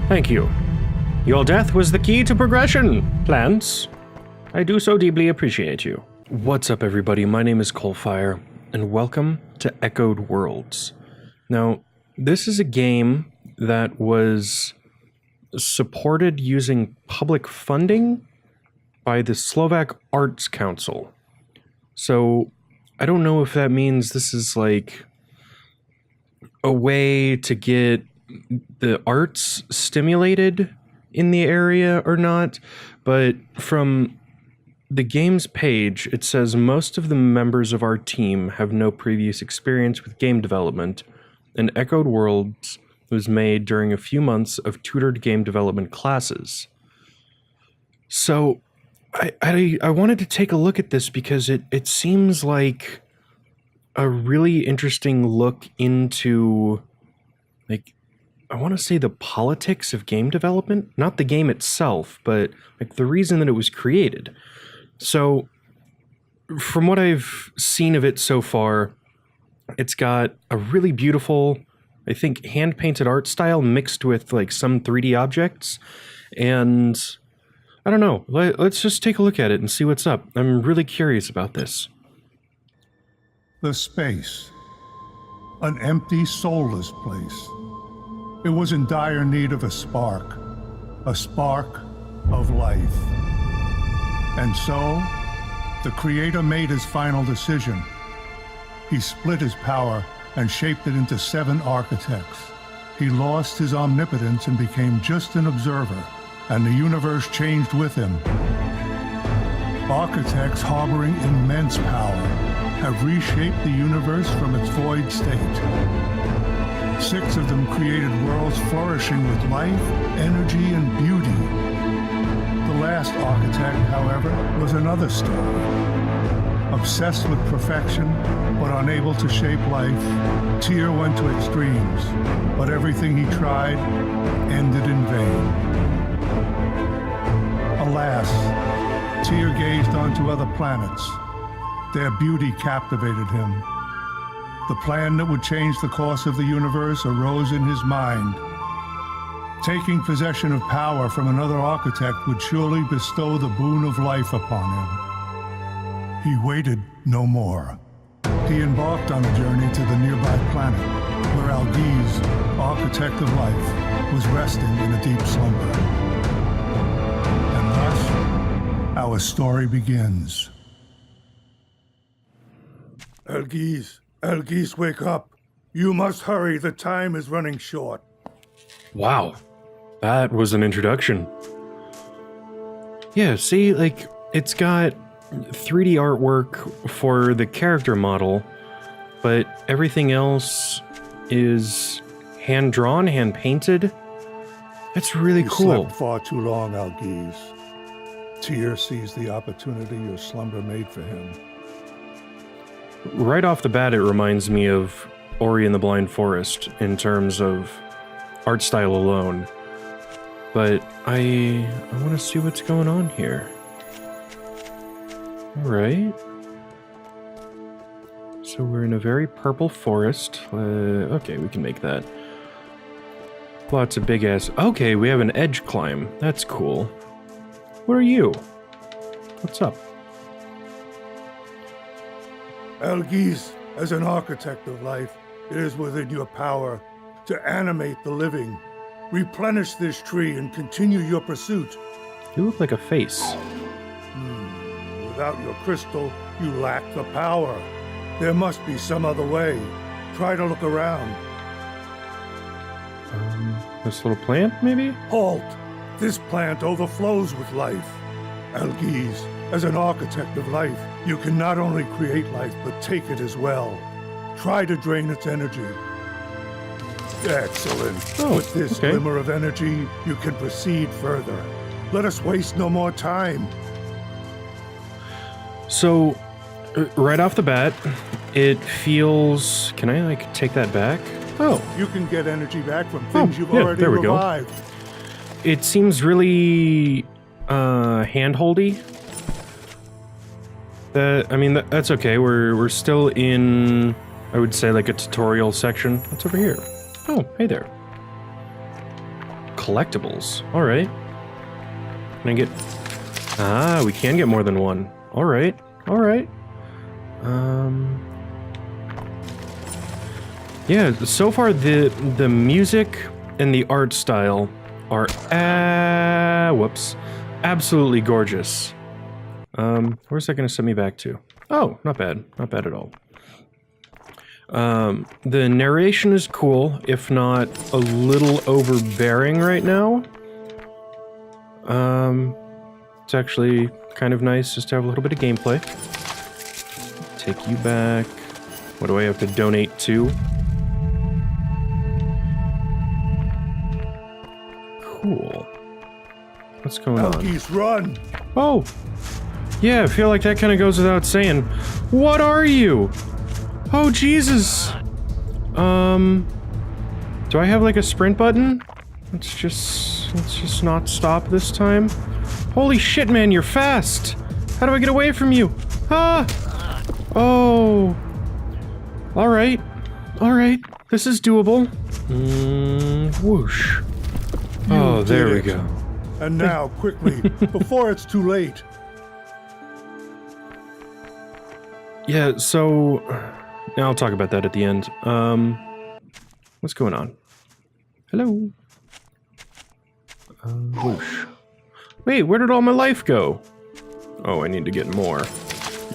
Thank you. Your death was the key to progression, plants. I do so deeply appreciate you. What's up, everybody? My name is CoalFire, and welcome to Echoed Worlds. Now, this is a game that was supported using public funding by the Slovak Arts Council. So, I don't know if that means this is like a way to get the arts stimulated in the area or not, but from the game's page, it says most of the members of our team have no previous experience with game development, and Echoed Worlds was made during a few months of tutored game development classes. So I wanted to take a look at this because it seems like a really interesting look into, like, I want to say the politics of game development, not the game itself, but like the reason that it was created. So, from what I've seen of it so far, it's got a really beautiful, I think, hand-painted art style mixed with like some 3D objects. And I don't know, let's just take a look at it and see what's up. I'm really curious about this. The space. An empty, soulless place. It was in dire need of a spark of life. And so, the Creator made his final decision. He split his power and shaped it into 7 architects. He lost his omnipotence and became just an observer, and the universe changed with him. Architects harboring immense power have reshaped the universe from its void state. 6 of them created worlds flourishing with life, energy, and beauty. The last architect, however, was another story. Obsessed with perfection, but unable to shape life, Tyr went to extremes, but everything he tried ended in vain. Alas, Tyr gazed onto other planets. Their beauty captivated him. The plan that would change the course of the universe arose in his mind. Taking possession of power from another architect would surely bestow the boon of life upon him. He waited no more. He embarked on a journey to the nearby planet, where Algiz, architect of life, was resting in a deep slumber. And thus, our story begins. Algiz, wake up. You must hurry, the time is running short. Wow, that was an introduction. Yeah, see, like, it's got 3D artwork for the character model, but everything else is hand-drawn, hand-painted. That's really cool. You slept far too long, Algiz. Tyr sees the opportunity your slumber made for him. Right off the bat, it reminds me of Ori and the Blind Forest in terms of art style alone. But I want to see what's going on here. Alright. So we're in a very purple forest. Okay, we can make that. Lots of big ass... Okay, we have an edge climb. That's cool. What are you? What's up? Algiz, as an architect of life, it is within your power to animate the living. Replenish this tree and continue your pursuit. You look like a face. Without your crystal, you lack the power. There must be some other way. Try to look around. This little plant, maybe? Halt! This plant overflows with life. Algiz, as an architect of life, you can not only create life, but take it as well. Try to drain its energy. Excellent. Oh, with this glimmer of energy, you can proceed further. Let us waste no more time. So, right off the bat, it feels... Can I, like, take that back? Oh. You can get energy back from things you've already there we revived. Go. It seems really hand-holdy. I mean, that's okay. We're still in, I would say, like a tutorial section. What's over here? Oh, hey there. collectibles. Alright. Can I get... Ah, we can get more than one. Alright. Alright. Yeah, so far the music and the art style are absolutely gorgeous. Where's that gonna send me back to? Oh, not bad. Not bad at all. The narration is cool, if not a little overbearing right now. It's actually kind of nice just to have a little bit of gameplay. Take you back. What do I have to donate to? Cool. What's going on? Run! Oh! Yeah, I feel like that kind of goes without saying. What are you? Oh, Jesus! Do I have like a sprint button? Let's just not stop this time. Holy shit, man, you're fast! How do I get away from you? Ah! Oh! Alright. Alright. This is doable. Whoosh. Oh, there we go. And now, quickly, before it's too late. Yeah, so... I'll talk about that at the end. What's going on? Hello? Whoosh. Wait, where did all my life go? Oh, I need to get more.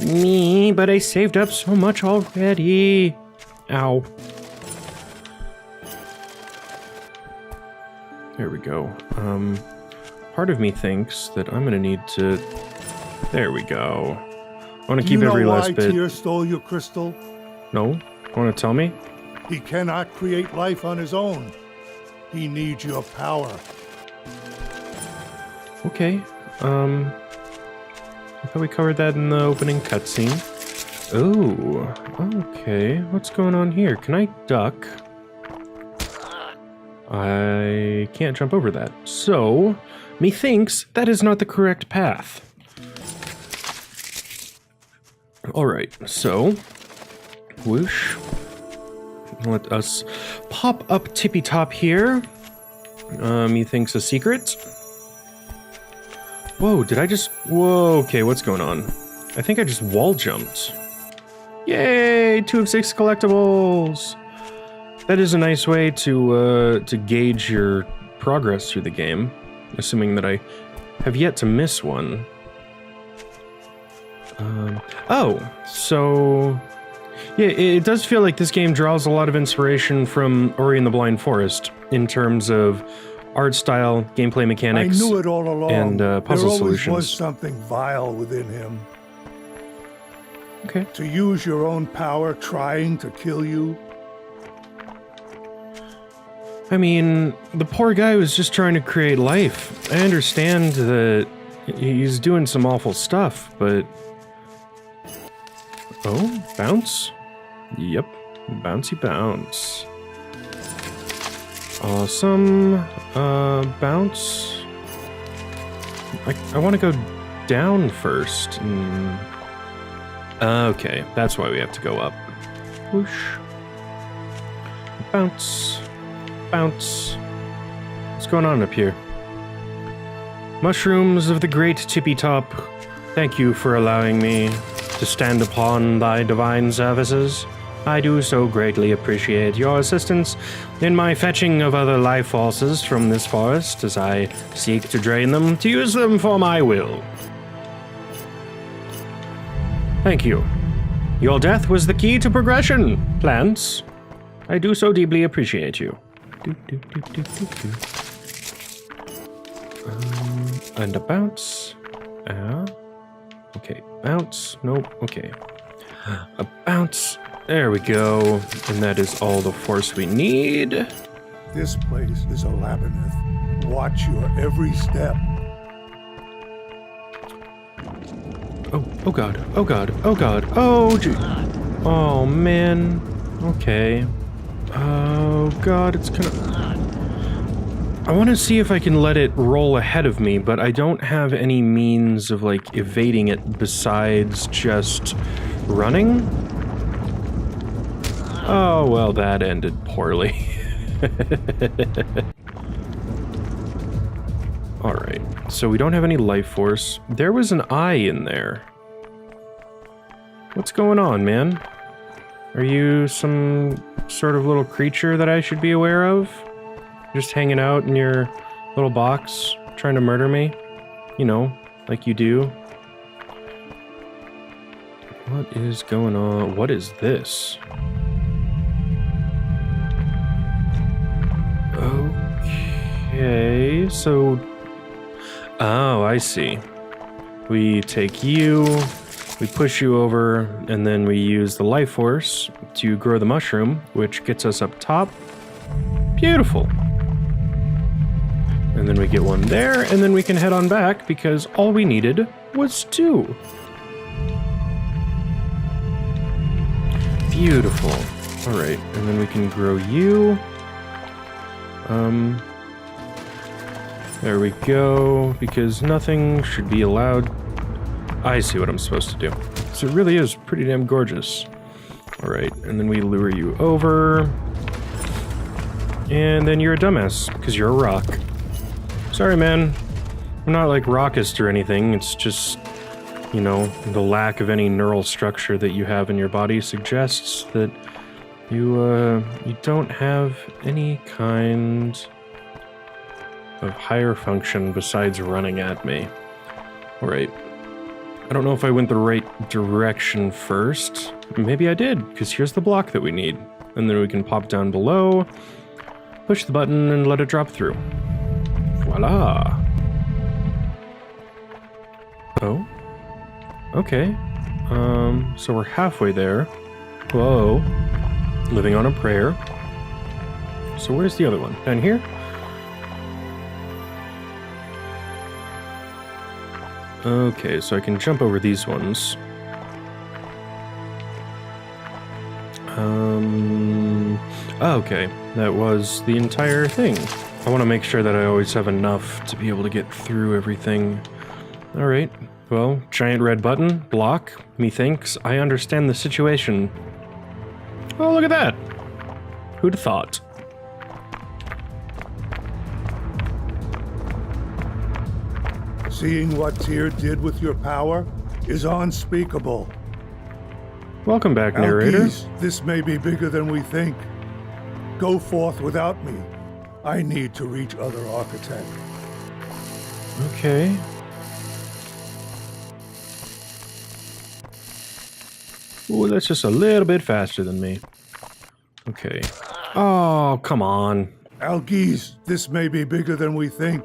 Me, but I saved up so much already. Ow. There we go. Part of me thinks that I'm gonna need to... There we go. I want to keep every last bit. Do you know why Tyr stole your crystal? No? Want to tell me? He cannot create life on his own. He needs your power. Okay. I thought we covered that in the opening cutscene. Oh, okay. What's going on here? Can I duck? I can't jump over that. So, methinks that is not the correct path. Alright, so... Whoosh. Let us pop up tippy top here. Methinks a secret. Whoa, did I just... Whoa, okay, what's going on? I think I just wall jumped. Yay! 2 of 6 collectibles! That is a nice way to gauge your progress through the game. Assuming that I have yet to miss one. Oh, so... Yeah, it does feel like this game draws a lot of inspiration from Ori and the Blind Forest in terms of art style, gameplay mechanics, I knew it all along. And puzzle solutions. There always was something vile within him. Okay. To use your own power trying to kill you. I mean, the poor guy was just trying to create life. I understand that he's doing some awful stuff, but... Oh, bounce? Yep, bouncy bounce. Awesome. Bounce. I want to go down first. Okay, that's why we have to go up. Whoosh. Bounce. Bounce. What's going on up here? Mushrooms of the great tippy top, thank you for allowing me to stand upon thy divine services. I do so greatly appreciate your assistance in my fetching of other life forces from this forest as I seek to drain them to use them for my will. Thank you. Your death was the key to progression, plants. I do so deeply appreciate you. And a bounce. Okay, bounce. Nope, okay. A bounce. There we go. And that is all the force we need. This place is a labyrinth. Watch your every step. Oh god, oh god, oh god, oh gee. Oh man. Okay. Oh god, it's gonna... I want to see if I can let it roll ahead of me, but I don't have any means of, like, evading it besides just running. Oh, well, that ended poorly. Alright, so we don't have any life force. There was an eye in there. What's going on, man? Are you some sort of little creature that I should be aware of? Just hanging out in your little box, trying to murder me? You know, like you do. What is going on? What is this? Okay, so... Oh, I see. We take you, we push you over, and then we use the life force to grow the mushroom, which gets us up top. Beautiful. And then we get one there, and then we can head on back, because all we needed was 2. Beautiful. Alright, and then we can grow you. There we go, because nothing should be allowed. I see what I'm supposed to do. So it really is pretty damn gorgeous. Alright, and then we lure you over. And then you're a dumbass, because you're a rock. Sorry, man. I'm not, like, rockist or anything. It's just, you know, the lack of any neural structure that you have in your body suggests that you don't have any kind of higher function besides running at me. Alright. I don't know if I went the right direction first. Maybe I did, because here's the block that we need. And then we can pop down below, push the button, and let it drop through. Voila! Oh? Okay. So we're halfway there. Whoa. Living on a prayer. So where's the other one? Down here? Okay, so I can jump over these ones. Okay, that was the entire thing. I want to make sure that I always have enough to be able to get through everything. Alright, well, giant red button, block, methinks, I understand the situation. Oh, look at that! Who'd have thought? Seeing what Tyr did with your power is unspeakable. Welcome back, narrator. Algiz, this may be bigger than we think. Go forth without me. I need to reach other architect. Okay. Ooh, that's just a little bit faster than me. Okay. Oh, come on. Algiz, this may be bigger than we think.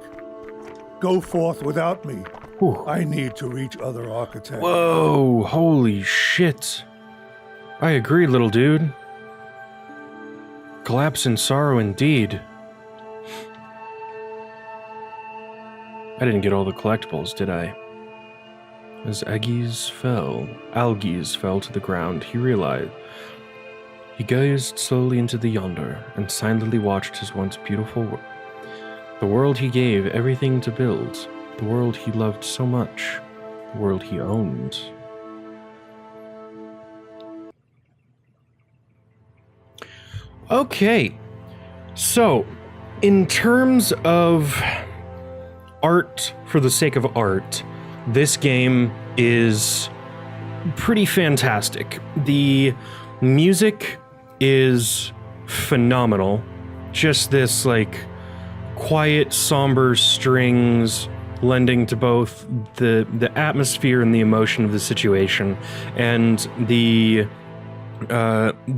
Go forth without me. Whew. I need to reach other architects. Whoa, holy shit. I agree, little dude. Collapse in sorrow indeed. I didn't get all the collectibles, did I? As Algiz fell to the ground, he realized. He gazed slowly into the yonder, and silently watched his once beautiful world. The world he gave everything to build, the world he loved so much, the world he owned. Okay, so in terms of art for the sake of art, this game is pretty fantastic. The music is phenomenal. Just this, like, quiet, somber strings lending to both the atmosphere and the emotion of the situation, and the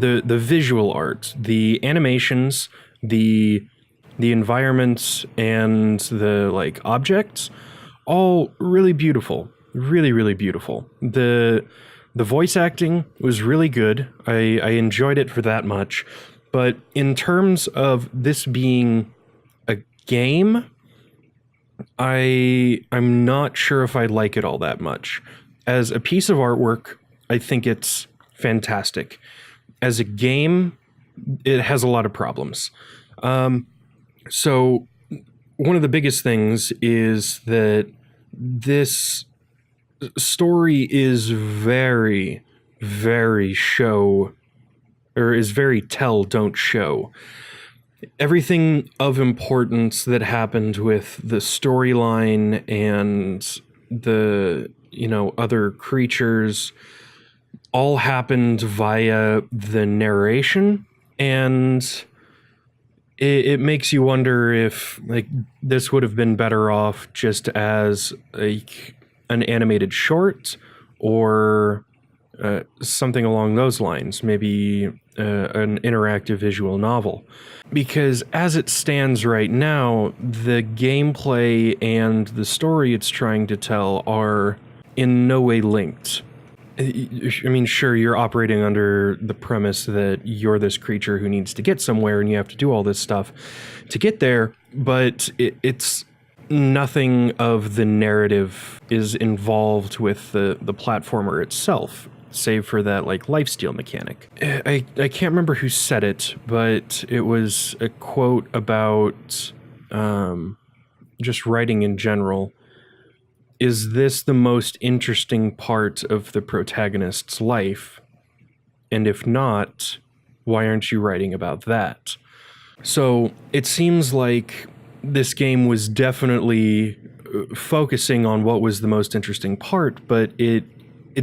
visual art, the animations, the environments, and the, like, objects, all really beautiful. Really, really beautiful. The voice acting was really good. I enjoyed it for that much. But in terms of this being a game, I'm not sure if I like it all that much. As a piece of artwork, I think it's fantastic. As a game, it has a lot of problems. So one of the biggest things is that this story is very, very is very tell, don't show. everything of importance that happened with the storyline and the, other creatures all happened via the narration. And it makes you wonder if this would have been better off just as an animated short, or something along those lines, maybe an interactive visual novel. Because as it stands right now, the gameplay and the story it's trying to tell are in no way linked. I mean, sure, you're operating under the premise that you're this creature who needs to get somewhere and you have to do all this stuff to get there, but it's nothing of the narrative is involved with the platformer itself, save for that lifesteal mechanic. I can't remember who said it, but it was a quote about just writing in general. Is this the most interesting part of the protagonist's life? And if not, why aren't you writing about that? So it seems like this game was definitely focusing on what was the most interesting part, but it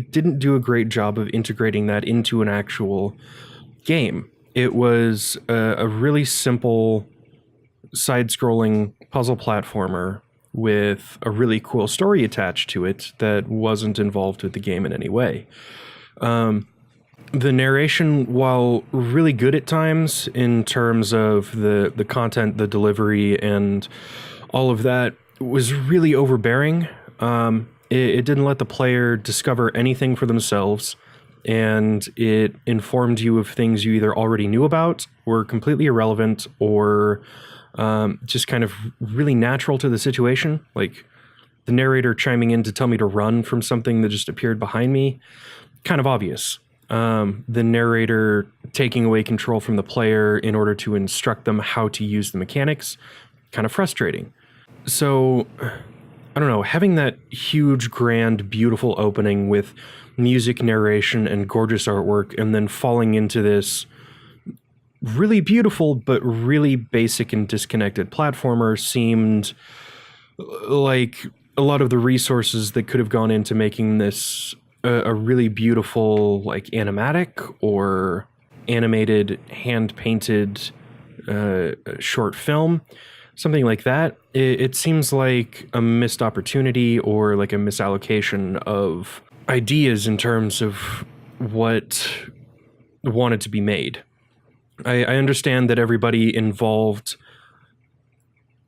didn't do a great job of integrating that into an actual game. It was a really simple side-scrolling puzzle platformer with a really cool story attached to it that wasn't involved with the game in any way. The narration, while really good at times in terms of the content, the delivery, and all of that, was really overbearing. It didn't let the player discover anything for themselves, and it informed you of things you either already knew about, were completely irrelevant, or just kind of really natural to the situation. Like the narrator chiming in to tell me to run from something that just appeared behind me, kind of obvious. The narrator taking away control from the player in order to instruct them how to use the mechanics, kind of frustrating. So, I don't know, having that huge, grand, beautiful opening with music, narration, and gorgeous artwork, and then falling into this really beautiful but really basic and disconnected platformer seemed like a lot of the resources that could have gone into making this a really beautiful animatic or animated hand-painted short film, something like that. It seems like a missed opportunity or a misallocation of ideas in terms of what wanted to be made. I understand that everybody involved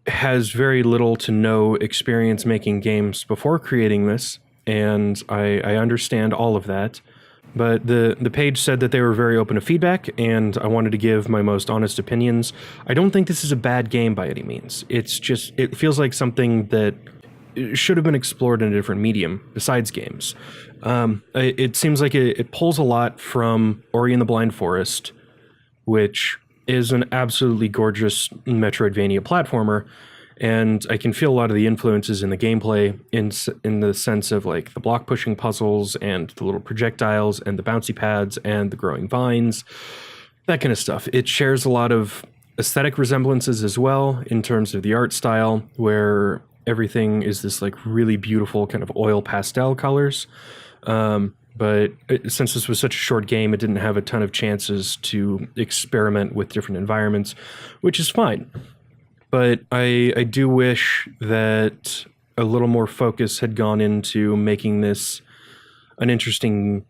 has very little to no experience making games before creating this, and I understand all of that. But the page said that they were very open to feedback, and I wanted to give my most honest opinions. I don't think this is a bad game by any means. It's just, it feels like something that should have been explored in a different medium besides games. It seems like it pulls a lot from Ori and the Blind Forest, which is an absolutely gorgeous Metroidvania platformer, and I can feel a lot of the influences in the gameplay in the sense of the block pushing puzzles and the little projectiles and the bouncy pads and the growing vines, that kind of stuff. It shares a lot of aesthetic resemblances as well in terms of the art style, where everything is this really beautiful kind of oil pastel colors. But since this was such a short game, it didn't have a ton of chances to experiment with different environments, which is fine. But I do wish that a little more focus had gone into making this an interesting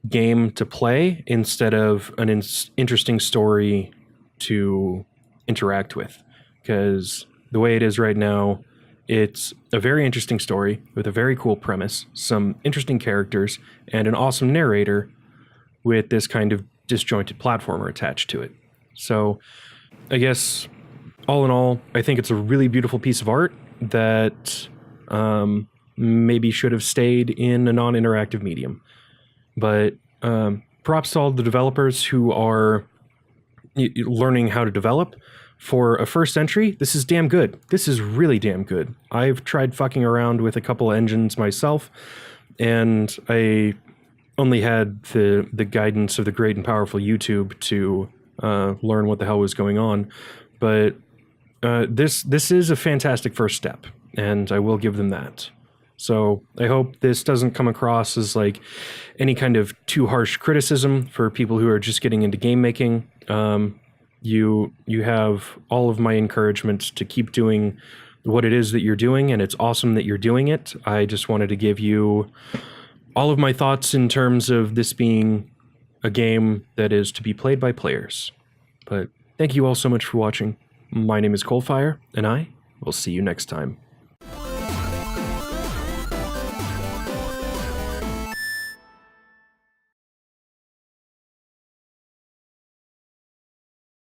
game to play instead of an interesting story to interact with. Because the way it is right now, it's a very interesting story with a very cool premise, some interesting characters, and an awesome narrator with this kind of disjointed platformer attached to it. So I guess all in all, I think it's a really beautiful piece of art that maybe should have stayed in a non-interactive medium. But props to all the developers who are learning how to develop. For a first entry, this is damn good. This is really damn good. I've tried fucking around with a couple of engines myself, and I only had the guidance of the great and powerful YouTube to learn what the hell was going on. but this is a fantastic first step, and I will give them that. So I hope this doesn't come across as like any kind of too harsh criticism for people who are just getting into game making. You have all of my encouragement to keep doing what it is that you're doing, and it's awesome that you're doing it. I just wanted to give you all of my thoughts in terms of this being a game that is to be played by players. But thank you all so much for watching. My name is CoalFire, and I will see you next time.